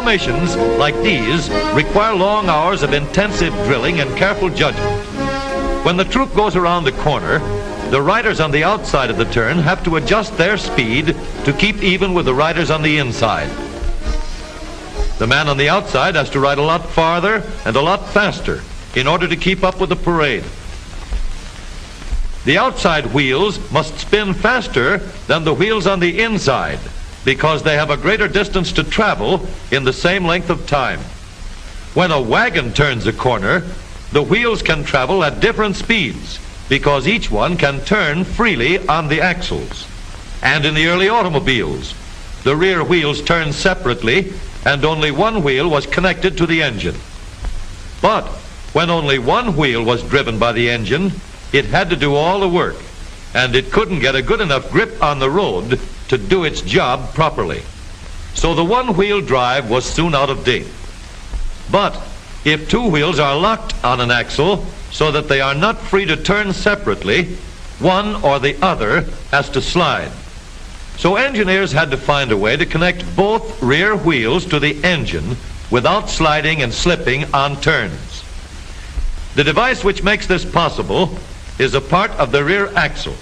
Formations like these require long hours of intensive drilling and careful judgment. When the troop goes around the corner, the riders on the outside of the turn have to adjust their speed to keep even with the riders on the inside. The man on the outside has to ride a lot farther and a lot faster in order to keep up with the parade. The outside wheels must spin faster than the wheels on the inside because they have a greater distance to travel in the same length of time. When a wagon turns a corner, the wheels can travel at different speeds because each one can turn freely on the axles. And in the early automobiles, the rear wheels turned separately and only one wheel was connected to the engine. But when only one wheel was driven by the engine, it had to do all the work, and it couldn't get a good enough grip on the road to do its job properly. So the one-wheel drive was soon out of date. But if two wheels are locked on an axle so that they are not free to turn separately, one or the other has to slide. So engineers had to find a way to connect both rear wheels to the engine without sliding and slipping on turns. The device which makes this possible is a part of the rear axle.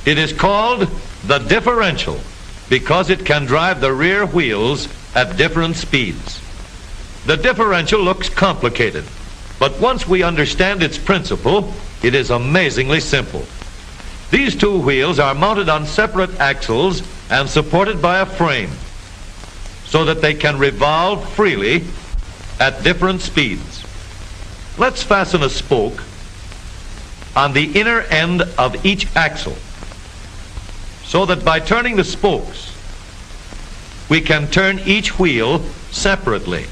It is called the differential because it can drive the rear wheels at different speeds. The differential looks complicated, but once we understand its principle, it is amazingly simple. These two wheels are mounted on separate axles and supported by a frame so that they can revolve freely at different speeds. Let's fasten a spoke on the inner end of each axle so that by turning the spokes, we can turn each wheel separately.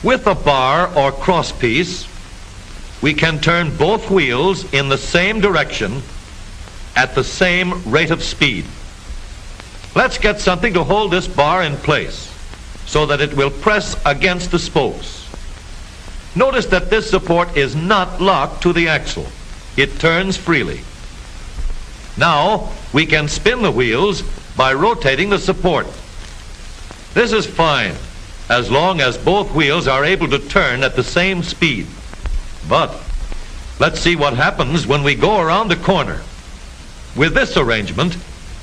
With a bar or crosspiece, we can turn both wheels in the same direction at the same rate of speed. Let's get something to hold this bar in place so that it will press against the spokes. Notice that this support is not locked to the axle. It turns freely. Now we can spin the wheels by rotating the support. This is fine as long as both wheels are able to turn at the same speed. But let's see what happens when we go around the corner. With this arrangement,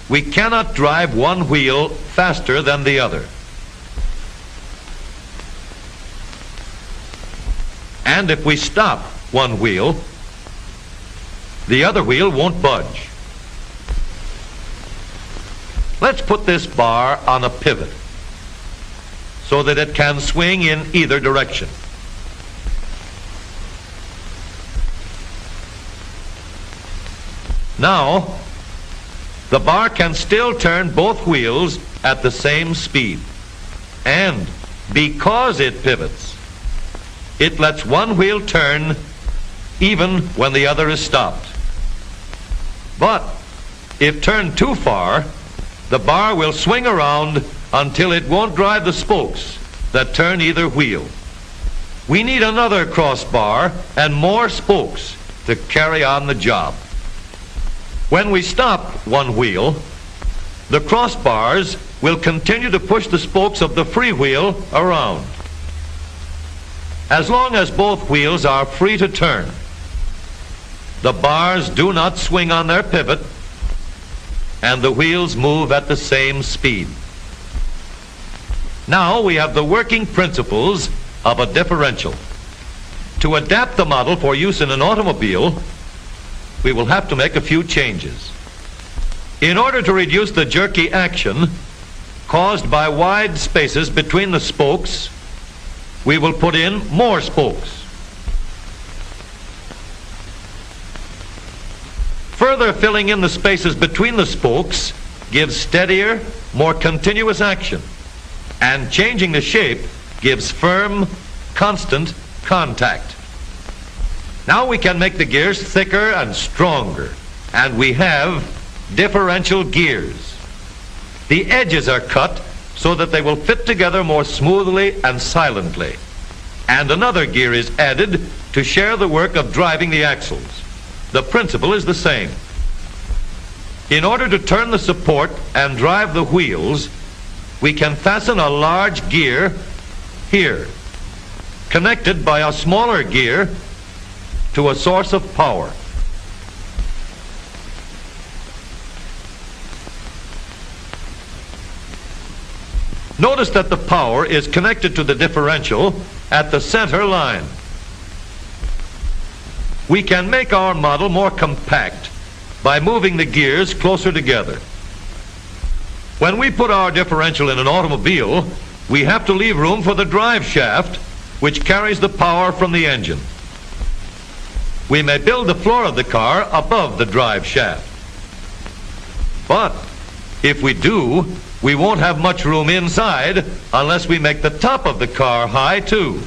we cannot drive one wheel faster than the other. And if we stop one wheel, the other wheel won't budge. Let's put this bar on a pivot so that it can swing in either direction. Now, the bar can still turn both wheels at the same speed. And because it pivots, it lets one wheel turn even when the other is stopped. But if turned too far, the bar will swing around until it won't drive the spokes that turn either wheel. We need another crossbar and more spokes to carry on the job. When we stop one wheel, the crossbars will continue to push the spokes of the free wheel around. As long as both wheels are free to turn, the bars do not swing on their pivot and the wheels move at the same speed. Now we have the working principles of a differential. To adapt the model for use in an automobile, we will have to make a few changes. In order to reduce the jerky action caused by wide spaces between the spokes, we will put in more spokes. Further filling in the spaces between the spokes gives steadier, more continuous action, and changing the shape gives firm, constant contact. Now we can make the gears thicker and stronger, and we have differential gears. The edges are cut so that they will fit together more smoothly and silently. And another gear is added to share the work of driving the axles. The principle is the same. In order to turn the support and drive the wheels, we can fasten a large gear here, connected by a smaller gear to a source of power. Notice that the power is connected to the differential at the center line. We can make our model more compact by moving the gears closer together. When we put our differential in an automobile, we have to leave room for the drive shaft, which carries the power from the engine. We may build the floor of the car above the drive shaft. But if we do, we won't have much room inside unless we make the top of the car high too.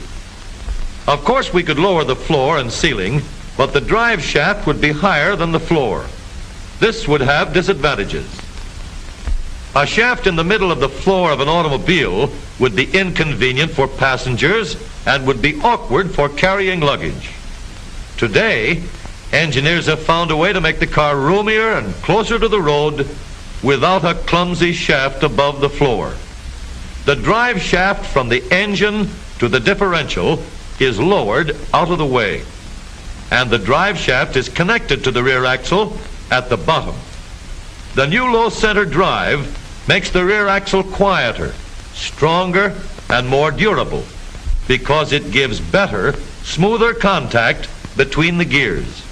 Of course, we could lower the floor and ceiling, but the drive shaft would be higher than the floor. This would have disadvantages. A shaft in the middle of the floor of an automobile would be inconvenient for passengers and would be awkward for carrying luggage. Today, engineers have found a way to make the car roomier and closer to the road without a clumsy shaft above the floor. The drive shaft from the engine to the differential is lowered out of the way, and the drive shaft is connected to the rear axle at the bottom. The new low center drive makes the rear axle quieter, stronger, and more durable because it gives better, smoother contact between the gears.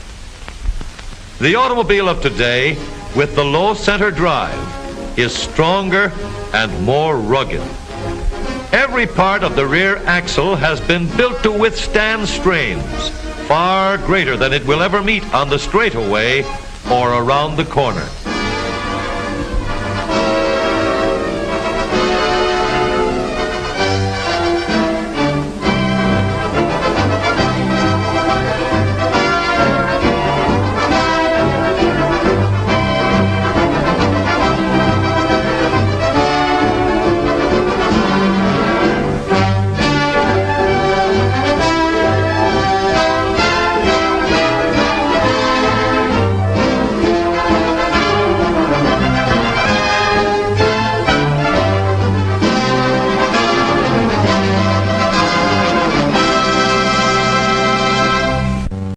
The automobile of today with the low center drive is stronger and more rugged. Every part of the rear axle has been built to withstand strains far greater than it will ever meet on the straightaway or around the corner.